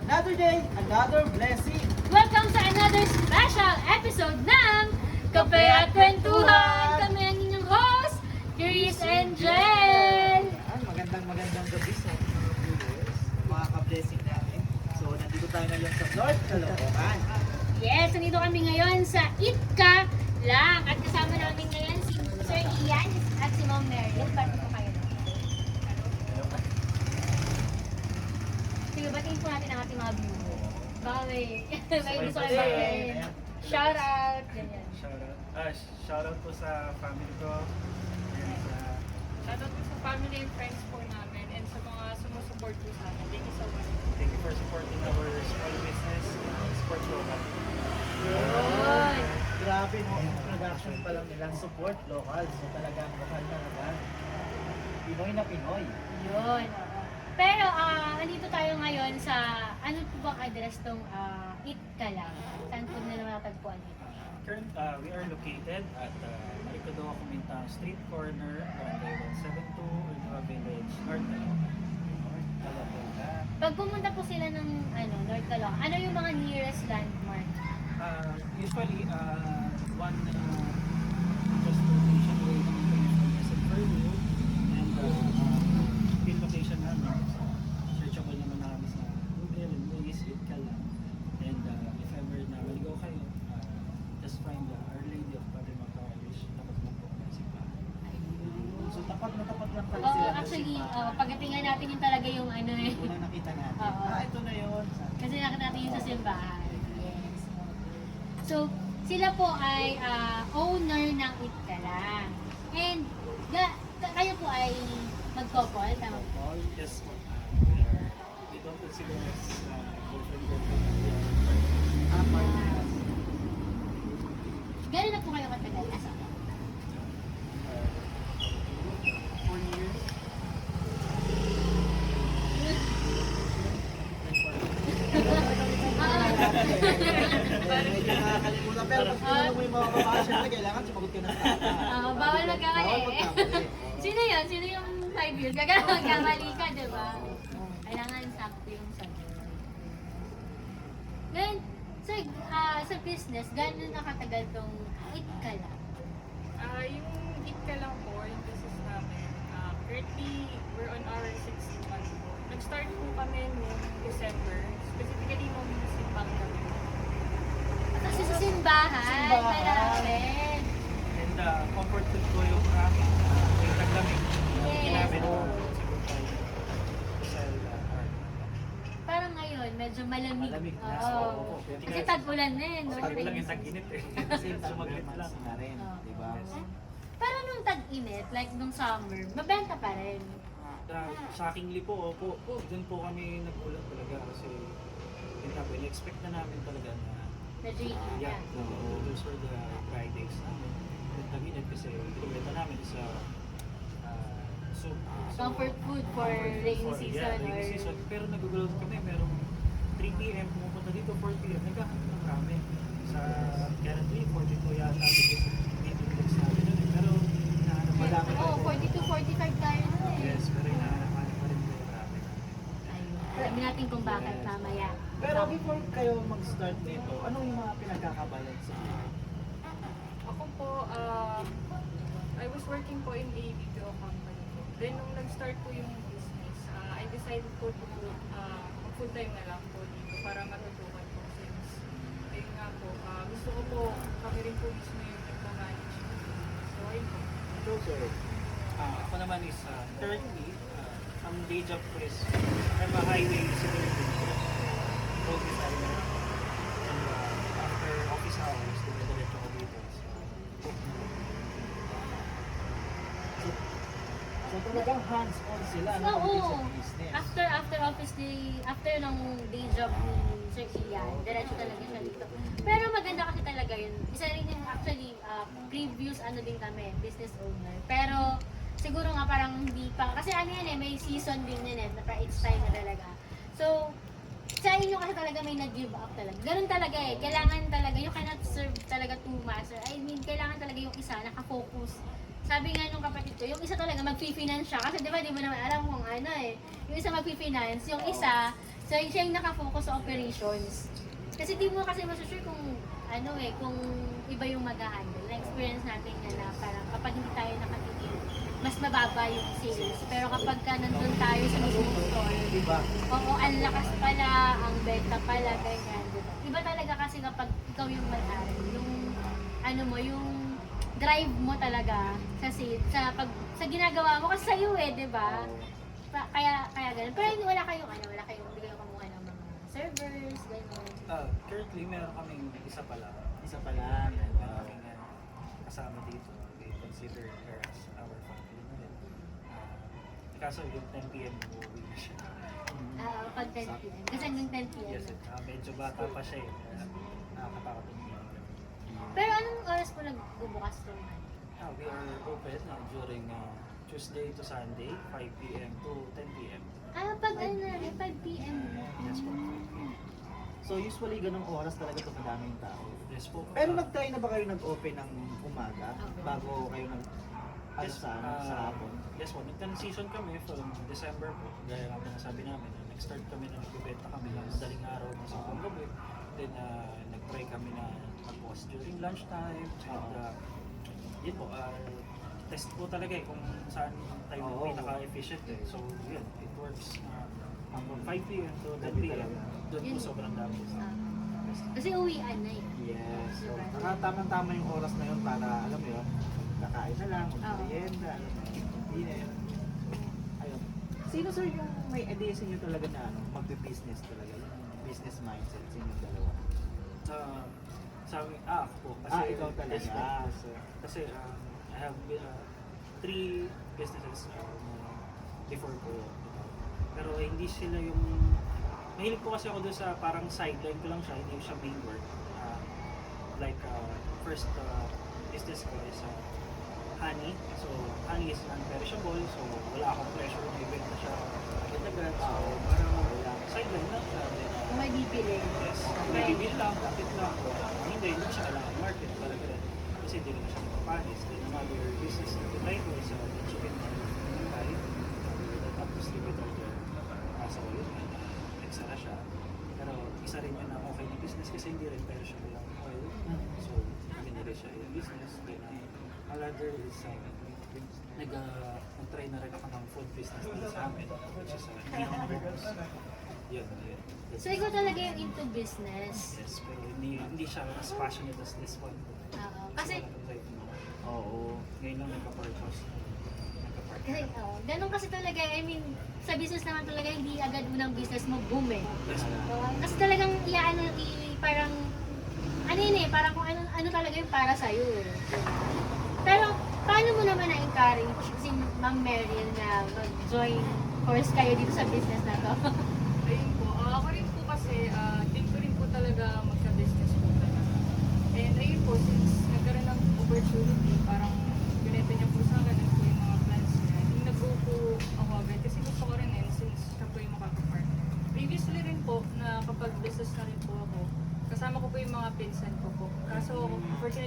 Another day, another blessing. Welcome sa another special episode ng Kape at Kwentuhan! Kami ang inyong host, Chris and Jen! Magandang gabi sa viewers, mga ka-blessing natin. So, nandito tayo ngayon sa North Caloocan. Yes, nandito kami ngayon sa Itka lang. At kasama namin ngayon si Sir Ian at si Ma'am Meryl. Ba't po kayo? Sige, batiin po natin ang ating mga viewers. Baka may gusto kayo batiin. Shout out! Ganyan. Shoutout po sa family ko and sa Shoutout po sa family and friends po namin and sa mga sumusupport po sa amin. Thank you so much. thank you for supporting our small business, Sports Local. Yun! Grabe no, introduction pa lang nilang support local. So, talagang lokal talaga. Pinoy na Pinoy. Yun. Oo. Pero nandito tayo ngayon sa ano po bang address tong Itka lang? Saan po na natagpuan dito? We are located at Maricodoa Kumintang Street Corner, Barangay 172, Ultima Village, North Caloocan. Pag pumunta po sila ng North Caloocan, ano yung mga nearest landmark? Usually, one just location away kami from Quezon Fairview and field location namin. Searchable naman namin sa Google and Waze, Itka lang. And if ever na maligaw kayo, just find Our Lady of Fatima College. Tapos mo po ang simbahan. So, tapat na tapat lang pala Oo, sila. ng actually, simbahan. pagdatingan natin yung talaga yung Unang nakita natin. Oo. Ito na yun. kasi nakita natin yung sa simbahan. Yes. So, sila po ay owner ng Itka lang. And, kayo po ay mag-couple, tama po? Yes po. We don't consider as girlfriend. Gano'n na po kayo katagal? Asawa? 4 years. Medyo nakakalimutan. Pero pag tinanong mo yung mga babae, syempre kailangan sumagot ka ng tama. Bawal magkamali. Bawal magkamali. Sino yun? Sino yung 5 years? Gagawin magkamali ka, di ba? Kailangan sakto yung sagot. Ngayon, sa business, gano'n nakatagal tong Itka lang? Yung Itka lang po, yung business namin, currently, we're on our 6th month po. Nag-start po kami noong December, specifically nung simbang kami. Kasi sa simbahan, malapit. And comfort food ko yung aking yung taglamig. Yes. Ginamit ko sa Parang ngayon, medyo malamig. Malamig na. Oo. Oo. Kasi tag-ulan na eh. No? Tag-ulan yung tag-init eh. Kasi Sumaglit lang. na rin, Oo. di ba? Pero nung tag-init, like nung summer, mabenta pa rin. Shockingly po, dun po kami nagulat talaga kasi yun nga po, in-expect na namin talaga na Medyo iinit yeah, na. those were the Fridays namin. Yung tag-init kasi pinagkita namin sa Comfort food for rainy season. Yeah, rainy or... season. Pero nagugulat kami, merong 3 p.m. pumupunta dito, 4 p.m. Nagkakaroon ng rami. Sa currently, 42 yata dito sa meeting place namin nun eh. Pero hinahanap pa Madami rin. Oo, 42-45 tayo na eh. Yes, pero hinahanap pa rin yung rami. Ayun. Sabi natin kung bakit mamaya. Pero before kayo mag-start nito, ano yung mga pinagkakabalan sa inyo? Ako po, I was working po in a BPO company po. Then nung nag-start po yung business, I decided po to full time na lang po dito para matutukan po since ayun nga po, gusto ko po kami rin po mismo yung nagpa-manage. So ayun po. So, sir, ako naman is currently, ang day job ko is I'm a highway supervisor. Road designer. And after office hours, dumidiretso ko dito. So talagang hands-on sila So, no, oo. sa business. After office day, after ng day job ni Sir Ian, diretso talaga siya dito. Pero maganda kasi talaga yun. Isa rin yung actually, previous din kami, business owner. Pero siguro nga parang hindi pa, kasi may season din yun na parang it's time na talaga. So, sa inyo kasi talaga may nag-give up talaga. Ganun talaga eh. Kailangan talaga, you cannot serve talaga two master. I mean, kailangan talaga yung isa nakafocus. Sabi nga nung kapatid ko, yung isa talaga mag-finance siya. Kasi di ba, di mo naman alam kung ano eh. Yung isa mag-finance, yung isa So, siya yung nakafocus sa operations. Kasi di mo kasi masusure kung kung iba yung mag-handle. Na-experience natin yan na parang kapag hindi tayo nakatikim, mas mababa yung sales. Pero kapag ka nandun tayo sa mismong store, Diba? oo, ang lakas pala, ang benta pala, ganyan. Iba talaga kasi kapag ikaw yung may-ari, yung yung drive mo talaga sa sa ginagawa mo kasi sa'yo di ba? Kaya ganun. Pero hindi wala kayong hindi kayo kamuha ng mga servers, ganyan. Currently, meron kaming isa pala. Isa pa lang. Meron kaming kasama dito. We consider her as our family na rin. Kaso yung 10 p.m. uuwi na siya. Pag 10 p.m. Kasi hanggang 10 p.m. Yes, medyo bata pa siya eh. Nakakatakot yung Pero anong oras po nagbubukas to? we are open during Tuesday to Sunday, 5 p.m. to 10 p.m. Pag 5 p.m. Yes po, 5 p.m. So usually ganong oras talaga ito madaming tao. Yes po. Pero nag-try na ba kayo nag-open ng umaga Okay. bago kayo sa hapon? Yes po, nag-transition kami from December po. Gaya nga po nasabi namin, nag-start kami na nagbibenta kami ng madaling araw na sa gabi. Then nag-try kami na mag-post during lunchtime. And yun po, test po talaga kung saan tayo Oo. pinaka-efficient So yun, it works from 5 p.m. to 10 p.m. Doon po Yun. sobrang dami. Kasi uwian na Yes. So, Diba? tamang-tama yung oras na yun para, alam mo yun, kakain na lang, mag-merienda, dinner. Ayun. Sino sir yung may idea sa inyo talaga na magbe-business talaga? Yung business mindset sa inyong dalawa? Sa amin, ako po. Kasi, Ikaw talaga. Yes, po. So, Kasi I have 3 businesses before ko. Pero hindi sila yung... Mahilig po kasi ako doon sa parang sideline ko lang siya, hindi siya main work. First business ko is honey. So, honey is non-perishable. So, wala akong pressure na ibenta siya agad-agad. So, parang sideline lang siya. Kung may bibili. Yes. May bibili lang, kapit lang. Hindi siya kailangan market talaga rin. Kasi hindi naman siya nagpapanis. Then another business na tinry ko is chicken pie. Top distributor there. Kaso yun, nagsara siya. Pero isa rin yun na okay na business kasi hindi rin perishable ang oil. So, hindi rin siya yung business. Then another is nag-try na rin ako ng food business din sa amin. Which is Neon Burgers. Yun. So, ikaw talaga yung into business. Yes, pero hindi siya as passionate as this one. Kasi, oo. Ngayon lang nagka-purpose. ganun kasi talaga, I mean, sa business naman talaga, hindi agad unang business mo boom Yes, Kasi talagang parang, parang kung ano talaga yung para sa'yo Pero, paano mo naman na-encourage si Ma'am Meryl na mag-join course kayo dito sa business na to? Ayun po. Ako rin po kasi, din ko rin po talaga magka-business po talaga. And ayun po, since nagkaroon ng opportunity, parang ganito niya po sa akin, po yung mga plans niya. Yung nag-go po ako agad, kasi gusto ko rin since siya po yung makaka-partner. Previously rin po, na kapag business na rin po ako, kasama ko po yung mga pinsan ko po. Kaso, unfortunately,